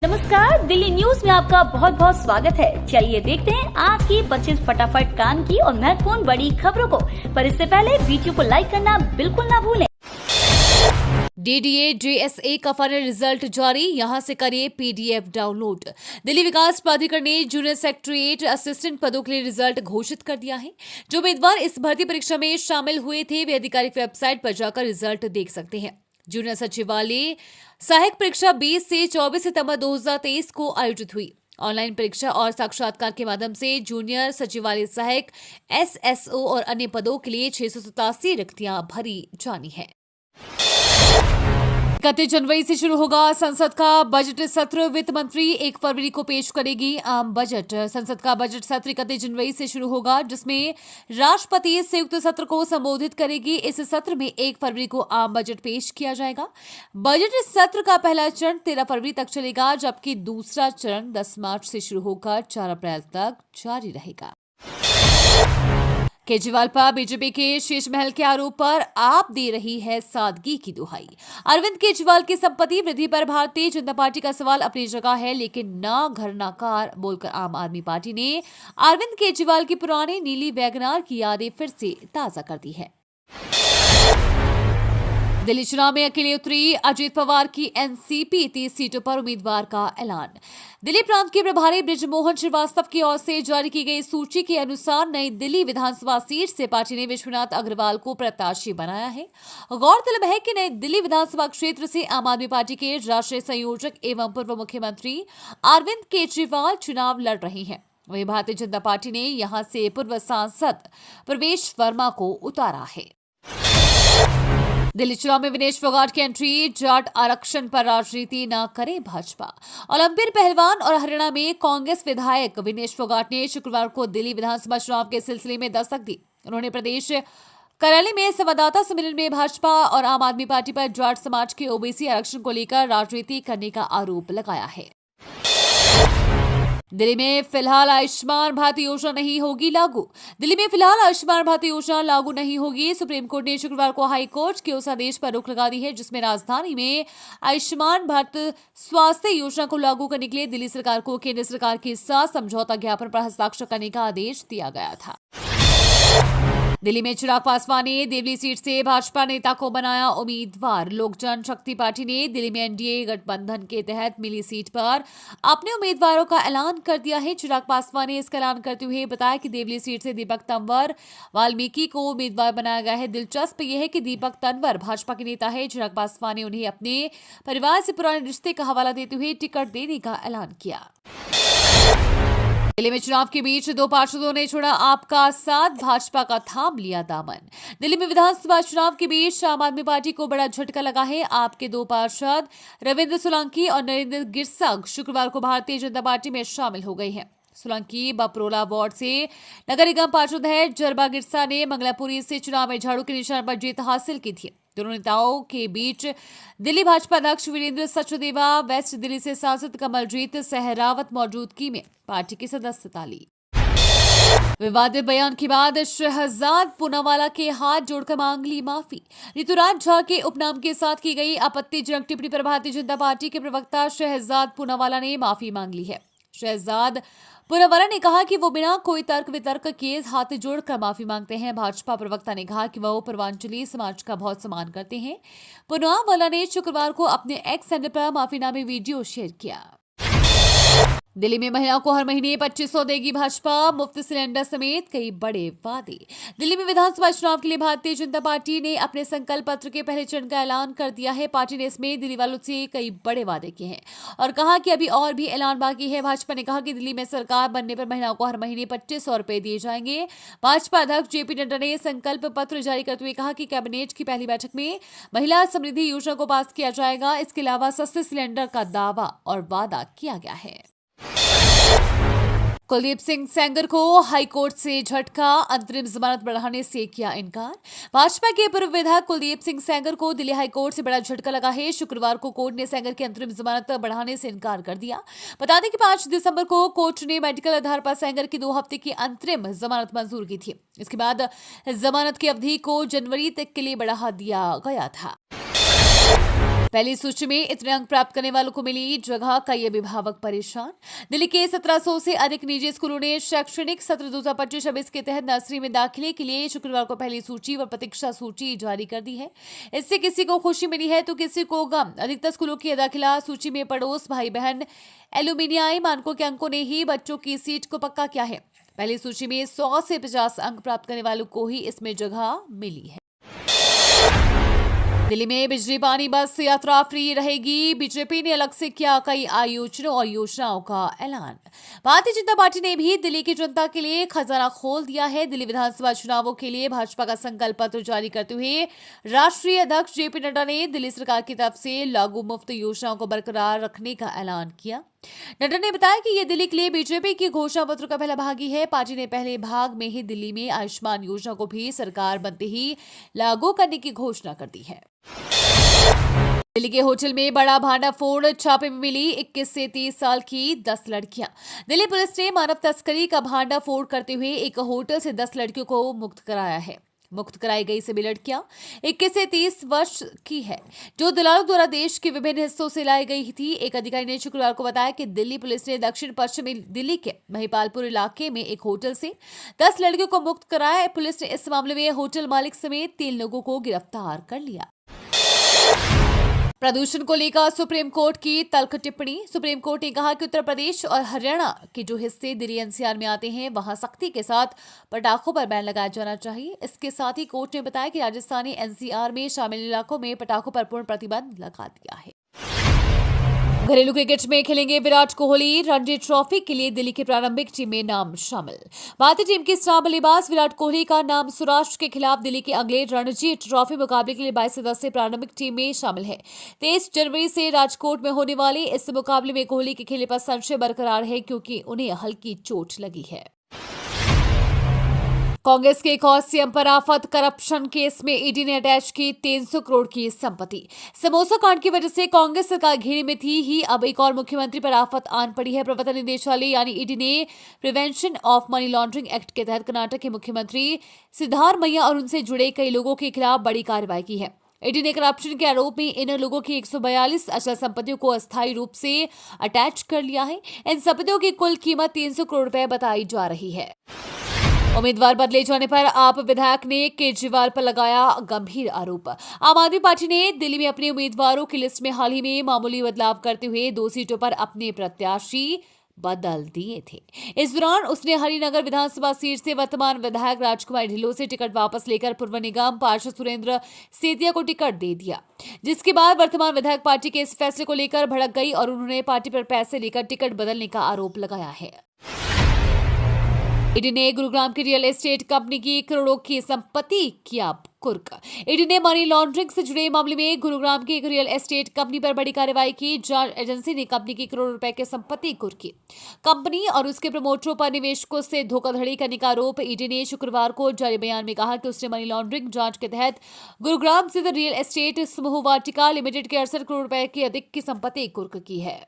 नमस्कार, दिल्ली न्यूज में आपका बहुत बहुत स्वागत है। चलिए देखते हैं आज की 25 फटाफट काम की और महत्वपूर्ण बड़ी खबरों को। पर इससे पहले वीडियो को लाइक करना बिल्कुल ना भूलें। डीडीए जेएसए का फाइनल रिजल्ट जारी, यहां से करिए पीडीएफ डाउनलोड। दिल्ली विकास प्राधिकरण ने जूनियर सेक्रेटरीट असिस्टेंट पदों के लिए रिजल्ट घोषित कर दिया है। जो उम्मीदवार इस भर्ती परीक्षा में शामिल हुए थे वे आधिकारिक वेबसाइट पर जाकर रिजल्ट देख सकते हैं। जूनियर सचिवालय सहायक परीक्षा 20 से 24 सितंबर 2023 को आयोजित हुई। ऑनलाइन परीक्षा और साक्षात्कार के माध्यम से जूनियर सचिवालय सहायक एसएसओ और अन्य पदों के लिए 687 रिक्तियां भरी जानी है। 31 जनवरी से शुरू होगा संसद का बजट सत्र। वित्त मंत्री 1 फरवरी को पेश करेगी आम बजट। संसद का बजट सत्र 31 जनवरी से शुरू होगा, जिसमें राष्ट्रपति संयुक्त सत्र को संबोधित करेगी। इस सत्र में 1 फरवरी को आम बजट पेश किया जाएगा। बजट सत्र का पहला चरण 13 फरवरी तक चलेगा, जबकि दूसरा चरण 10 मार्च से शुरू होकर 4 अप्रैल तक जारी रहेगा। केजरीवाल पर बीजेपी के शीश महल के आरोप पर आप दे रही है सादगी की दुहाई। अरविंद केजरीवाल की संपत्ति वृद्धि पर भारतीय जनता पार्टी का सवाल अपनी जगह है, लेकिन ना घर ना कार बोलकर आम आदमी पार्टी ने अरविंद केजरीवाल की पुरानी नीली वैगनार की यादें फिर से ताजा कर दी है। दिल्ली चुनाव में अकेले उतरी अजित पवार की एनसीपी, 30 सीटों पर उम्मीदवार का ऐलान। दिल्ली प्रांत के प्रभारी बृजमोहन श्रीवास्तव की ओर से जारी की गई सूची के अनुसार नई दिल्ली विधानसभा सीट से पार्टी ने विश्वनाथ अग्रवाल को प्रत्याशी बनाया है। गौरतलब है कि नई दिल्ली विधानसभा क्षेत्र से आम आदमी पार्टी के राष्ट्रीय संयोजक एवं पूर्व मुख्यमंत्री अरविंद केजरीवाल चुनाव लड़ रहे हैं। वहीं भारतीय जनता पार्टी ने यहां से पूर्व सांसद प्रवेश वर्मा को उतारा है। दिल्ली चुनाव में विनेश फोगाट की एंट्री, जाट आरक्षण पर राजनीति न करे भाजपा। ओलंपियर पहलवान और हरियाणा में कांग्रेस विधायक विनेश फोगाट ने शुक्रवार को दिल्ली विधानसभा चुनाव के सिलसिले में दस्तक दी। उन्होंने प्रदेश कार्यालय में संवाददाता सम्मेलन में भाजपा और आम आदमी पार्टी पर जाट समाज के ओबीसी आरक्षण को लेकर राजनीति करने का आरोप लगाया है। दिल्ली में फिलहाल आयुष्मान भारत योजना नहीं होगी लागू। दिल्ली में फिलहाल आयुष्मान भारत योजना लागू नहीं होगी। सुप्रीम कोर्ट ने शुक्रवार को हाई कोर्ट के उस आदेश पर रोक लगा दी है, जिसमें राजधानी में आयुष्मान भारत स्वास्थ्य योजना को लागू करने के लिए दिल्ली सरकार को केंद्र सरकार के साथ समझौता ज्ञापन पर हस्ताक्षर करने का आदेश दिया गया था। दिल्ली में चिराग पासवान ने देवली सीट से भाजपा नेता को बनाया उम्मीदवार। लोक जनशक्ति पार्टी ने दिल्ली में एनडीए गठबंधन के तहत मिली सीट पर अपने उम्मीदवारों का ऐलान कर दिया है। चिराग पासवान ने इसका ऐलान करते हुए बताया कि देवली सीट से दीपक तंवर वाल्मीकि को उम्मीदवार बनाया गया है। दिलचस्प यह है कि दीपक तंवर भाजपा के नेता है। चिराग पासवान ने उन्हें अपने परिवार से पुराने रिश्ते का हवाला देते हुए टिकट देने का ऐलान किया। दिल्ली में चुनाव के बीच 2 पार्षदों ने छोड़ा आपका साथ, भाजपा का थाम लिया दामन। दिल्ली में विधानसभा चुनाव के बीच आम आदमी पार्टी को बड़ा झटका लगा है। आपके 2 पार्षद रविंद्र सोलंकी और नरेंद्र गिरसा शुक्रवार को भारतीय जनता पार्टी में शामिल हो गए हैं। सोलंकी बपरोला वार्ड से नगर निगम पार्षद है। जरबा गिरसा ने मंगलापुरी से चुनाव में झाड़ू के निशान पर जीत हासिल की थी। दोनों नेताओं के बीच दिल्ली भाजपा अध्यक्ष वीरेंद्र सचदेवा, वेस्ट दिल्ली से सांसद कमलजीत सहरावत मौजूदगी में पार्टी की सदस्यता ली। विवादित बयान के बाद शहजाद पूनावाला के हाथ जोड़कर मांग ली माफी। ऋतुराज झा के उपनाम के साथ की गई आपत्तिजनक टिप्पणी पर भारतीय जनता पार्टी के प्रवक्ता शहजाद पूनावाला ने माफी मांग ली है। शहजाद पूनावाला ने कहा कि वो बिना कोई तर्क वितर्क के हाथ जोड़कर माफी मांगते हैं। भाजपा प्रवक्ता ने कहा कि वो पूर्वांचली समाज का बहुत सम्मान करते हैं। पूनावाला ने शुक्रवार को अपने एक्स हैंडल पर माफीनामे वीडियो शेयर किया। दिल्ली में महिलाओं को हर महीने 2500 देगी भाजपा, मुफ्त सिलेंडर समेत कई बड़े वादे। दिल्ली में विधानसभा चुनाव के लिए भारतीय जनता पार्टी ने अपने संकल्प पत्र के पहले चरण का ऐलान कर दिया है। पार्टी ने इसमें दिल्ली वालों से कई बड़े वादे किए हैं और कहा कि अभी और भी ऐलान बाकी है। भाजपा ने कहा कि दिल्ली में सरकार बनने पर महिलाओं को हर महीने 2500 रुपए दिए जाएंगे। भाजपा अध्यक्ष जेपी नड्डा ने संकल्प पत्र जारी करते हुए कहा कि कैबिनेट की पहली बैठक में महिला समृद्धि योजना को पास किया जाएगा। इसके अलावा सस्ते सिलेंडर का दावा और वादा किया गया है। कुलदीप सिंह सेंगर को हाईकोर्ट से झटका, अंतरिम जमानत बढ़ाने से किया इनकार। भाजपा के पूर्व विधायक कुलदीप सिंह सेंगर को दिल्ली हाईकोर्ट से बड़ा झटका लगा है। शुक्रवार को कोर्ट ने सेंगर की अंतरिम जमानत बढ़ाने से इनकार कर दिया। बता दें कि 5 दिसंबर को कोर्ट ने मेडिकल आधार पर सेंगर की 2 हफ्ते की अंतरिम जमानत मंजूर की थी। इसके बाद जमानत की अवधि को जनवरी तक के लिए बढ़ा दिया गया था। पहली सूची में इतने अंक प्राप्त करने वालों को मिली जगह का ये अभिभावक परेशान। दिल्ली के 1700 से अधिक निजी स्कूलों ने शैक्षणिक सत्र 2025-26 के तहत नर्सरी में दाखिले के लिए शुक्रवार को पहली सूची व प्रतीक्षा सूची जारी कर दी है। इससे किसी को खुशी मिली है तो किसी को गम। अधिकतर स्कूलों की दाखिला सूची में पड़ोस, भाई बहन, एल्यूमिनियाई मानकों के अंकों ने ही बच्चों की सीट को पक्का किया है। पहली सूची में 100 से 50 अंक प्राप्त करने वालों को ही इसमें जगह मिली है। दिल्ली में बिजली पानी बस यात्रा फ्री रहेगी। बीजेपी ने अलग से किया कई आयोजनों और योजनाओं का ऐलान। भारतीय जनता पार्टी ने भी दिल्ली की जनता के लिए खजाना खोल दिया है। दिल्ली विधानसभा चुनावों के लिए भाजपा का संकल्प पत्र जारी करते हुए राष्ट्रीय अध्यक्ष जेपी नड्डा ने दिल्ली सरकार की तरफ से लागू मुफ्त योजनाओं को बरकरार रखने का ऐलान किया। नड्डा ने बताया कि ये दिल्ली के लिए बीजेपी की घोषणा पत्र का पहला भाग ही है। पार्टी ने पहले भाग में ही दिल्ली में आयुष्मान योजना को भी सरकार बनते ही लागू करने की घोषणा कर दी है। दिल्ली के होटल में बड़ा भांडाफोड़, छापे में मिली 21 से 30 साल की 10 लड़कियां। दिल्ली पुलिस ने मानव तस्करी का भांडाफोड़ करते हुए एक होटल से 10 लड़कियों को मुक्त कराया है। मुक्त कराई गई सभी लड़कियां 21 से 30 वर्ष की है, जो दलालों द्वारा देश के विभिन्न हिस्सों से लाई गई थी। एक अधिकारी ने शुक्रवार को बताया कि दिल्ली पुलिस ने दक्षिण पश्चिमी दिल्ली के महिपालपुर इलाके में एक होटल से 10 लड़कियों को मुक्त कराया है। पुलिस ने इस मामले में होटल मालिक समेत 3 लोगों को गिरफ्तार कर लिया। प्रदूषण को लेकर सुप्रीम कोर्ट की तल्ख टिप्पणी। सुप्रीम कोर्ट ने कहा कि उत्तर प्रदेश और हरियाणा के जो हिस्से दिल्ली एनसीआर में आते हैं वहां सख्ती के साथ पटाखों पर बैन लगाया जाना चाहिए। इसके साथ ही कोर्ट ने बताया कि राजस्थान ने एनसीआर में शामिल इलाकों में पटाखों पर पूर्ण प्रतिबंध लगा दिया है। घरेलू क्रिकेट में खेलेंगे विराट कोहली। रणजी ट्रॉफी के लिए दिल्ली की प्रारंभिक टीम में नाम शामिल। भारतीय टीम के स्टार बल्लेबाज विराट कोहली का नाम सौराष्ट्र के खिलाफ दिल्ली के अगले रणजी ट्रॉफी मुकाबले के लिए 22 सदस्यीय प्रारंभिक टीम में शामिल है। 23 जनवरी से राजकोट में होने वाले इस मुकाबले में कोहली के खेलने पर संशय बरकरार है, क्योंकि उन्हें हल्की चोट लगी है। कांग्रेस के एक और सीएम पर आफत। करप्शन केस में ईडी ने अटैच की 300 करोड़ की संपत्ति। समोसा कांड की वजह से कांग्रेस सरकार घेरे में थी ही, अब एक और मुख्यमंत्री पर आफत आन पड़ी है। प्रवर्तन निदेशालय यानी ईडी ने prevention of money laundering act के तहत कर्नाटक के मुख्यमंत्री सिद्धारमैया और उनसे जुड़े कई लोगों के खिलाफ बड़ी कार्रवाई की है। ईडी ने करप्शन के आरोप में इन लोगों की 142 अचल संपत्तियों को अस्थायी रूप से अटैच कर लिया है। इन संपत्तियों की कुल कीमत 300 करोड़ रुपए बताई जा रही है। उम्मीदवार बदले जाने पर आप विधायक ने केजरीवाल पर लगाया गंभीर आरोप। आम आदमी पार्टी ने दिल्ली में अपने उम्मीदवारों की लिस्ट में हाल ही में मामूली बदलाव करते हुए 2 सीटों पर अपने प्रत्याशी बदल दिए थे। इस दौरान उसने हरिनगर विधानसभा सीट से वर्तमान विधायक राजकुमार ढिल्लों से टिकट वापस लेकर पूर्व निगम पार्षद सुरेंद्र सेतिया को टिकट दे दिया, जिसके बाद वर्तमान विधायक पार्टी के इस फैसले को लेकर भड़क गई और उन्होंने पार्टी पर पैसे लेकर टिकट बदलने का आरोप लगाया है। ईडी ने गुरुग्राम की रियल एस्टेट कंपनी की करोड़ों की संपत्ति किया कुर्क। ईडी ने मनी लॉन्ड्रिंग से जुड़े मामले में गुरुग्राम की एक रियल एस्टेट कंपनी पर बड़ी कार्रवाई की। जांच एजेंसी ने कंपनी की करोड़ों रुपए की संपत्ति कुर्क की। कंपनी और उसके प्रमोटरों पर निवेशकों से धोखाधड़ी करने का आरोप। ईडी ने शुक्रवार को जारी बयान में कहा कि उसने मनी लॉन्ड्रिंग जांच के तहत गुरुग्राम स्थित रियल एस्टेट समूह वाटिका लिमिटेड के 68 करोड़ रुपए की अधिक की संपत्ति कुर्क की है।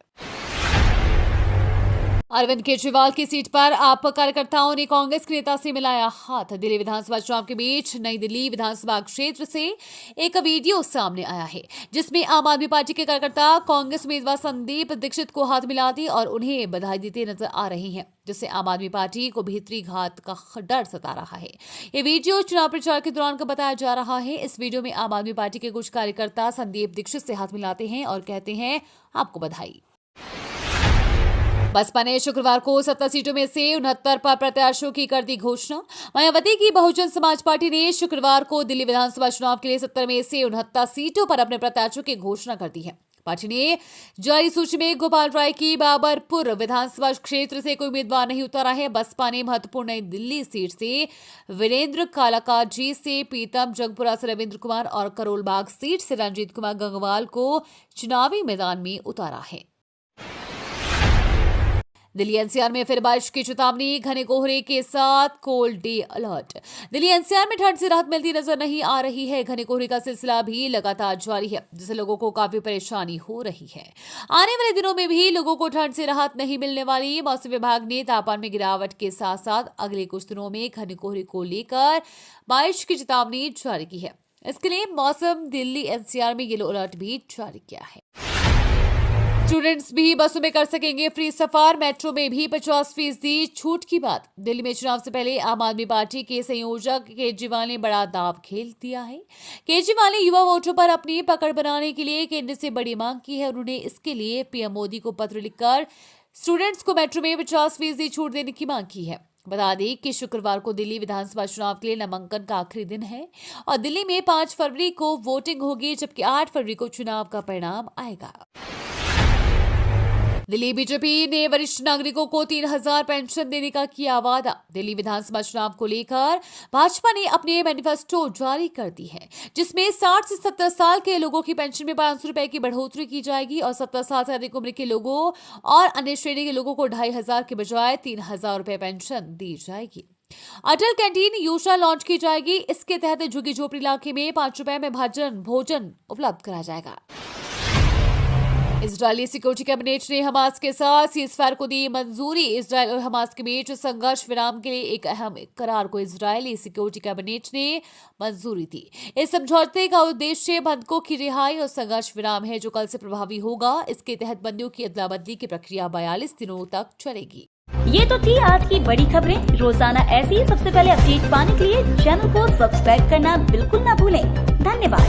अरविंद केजरीवाल की सीट पर आप कार्यकर्ताओं ने कांग्रेस के नेता से मिलाया हाथ। दिल्ली विधानसभा चुनाव के बीच नई दिल्ली विधानसभा क्षेत्र से एक वीडियो सामने आया है, जिसमें आम आदमी पार्टी के कार्यकर्ता कांग्रेस उम्मीदवार संदीप दीक्षित को हाथ मिलाते और उन्हें बधाई देते नजर आ रहे हैं, जिससे आम आदमी पार्टी को भीतरी घात का डर सता रहा है। ये वीडियो चुनाव प्रचार के दौरान का बताया जा रहा है। इस वीडियो में आम आदमी पार्टी के कुछ कार्यकर्ता संदीप दीक्षित से हाथ मिलाते हैं और कहते हैं आपको बधाई। बसपा ने शुक्रवार को 70 सीटों में से 69 पर प्रत्याशियों की कर दी घोषणा। मायावती की बहुजन समाज पार्टी ने शुक्रवार को दिल्ली विधानसभा चुनाव के लिए 70 में से 69 सीटों पर अपने प्रत्याशियों की घोषणा कर दी है। पार्टी ने जारी सूची में गोपाल राय की बाबरपुर विधानसभा क्षेत्र से कोई उम्मीदवार नहीं उतारा है। बसपा ने महत्वपूर्ण नई दिल्ली सीट से वीरेंद्र कालाकाजी से पीतम, जंगपुरा से रविंद्र कुमार और करोलबाग सीट से रंजीत कुमार गंगवाल को चुनावी मैदान में उतारा है। दिल्ली एनसीआर में फिर बारिश की चेतावनी। घने कोहरे के साथ cold day alert. Delhi NCR में ठंड से राहत मिलती नजर नहीं आ रही है। घने कोहरे का सिलसिला भी लगातार जारी है, जिससे लोगों को काफी परेशानी हो रही है। आने वाले दिनों में भी लोगों को ठंड से राहत नहीं मिलने वाली। मौसम विभाग ने तापमान में गिरावट के साथ साथ अगले कुछ दिनों में घने कोहरे को लेकर बारिश की चेतावनी जारी की है। इसके लिए मौसम दिल्ली एनसीआर में येलो अलर्ट भी जारी किया है। स्टूडेंट्स भी बसों में कर सकेंगे फ्री सफर, मेट्रो में भी 50% छूट की बात। दिल्ली में चुनाव से पहले आम आदमी पार्टी के संयोजक केजरीवाल ने बड़ा दांव खेल दिया है। केजरीवाल ने युवा वोटरों पर अपनी पकड़ बनाने के लिए केंद्र से बड़ी मांग की है। उन्होंने इसके लिए पीएम मोदी को पत्र लिखकर स्टूडेंट्स को मेट्रो में 50% छूट देने की मांग की है। बता दें कि शुक्रवार को दिल्ली विधानसभा चुनाव के लिए नामांकन का आखिरी दिन है और दिल्ली में 5 फरवरी को वोटिंग होगी, जबकि 8 फरवरी को चुनाव का परिणाम आएगा। दिल्ली बीजेपी ने वरिष्ठ नागरिकों को 3,000 पेंशन देने का किया वादा। दिल्ली विधानसभा चुनाव को लेकर भाजपा ने अपने मैनिफेस्टो जारी कर दी है, जिसमें 60 से 70 साल के लोगों की पेंशन में 500 रुपए की बढ़ोतरी की जाएगी और 70 साल से अधिक उम्र के लोगों और अन्य श्रेणी के लोगों को 2,500 के बजाय 3,000 रुपए पेंशन दी जाएगी। अटल कैंटीन योजना लॉन्च की जाएगी। इसके तहत झुग्गी झोपड़ी इलाके में 5 रुपए में भोजन उपलब्ध कराया जाएगा। इजरायली सिक्योरिटी कैबिनेट ने हमास के साथ सीजफायर को दी मंजूरी। इजरायल और हमास के बीच संघर्ष विराम के लिए एक अहम करार को इजरायली सिक्योरिटी कैबिनेट ने मंजूरी दी। इस समझौते का उद्देश्य बंधकों की रिहाई और संघर्ष विराम है, जो कल से प्रभावी होगा। इसके तहत बंदियों की अदला बदली की प्रक्रिया 42 दिनों तक चलेगी। ये तो थी आज की बड़ी खबरें। रोजाना ऐसी ही सबसे पहले अपडेट पाने के लिए चैनल को सब्सक्राइब करना बिल्कुल ना भूलें। धन्यवाद।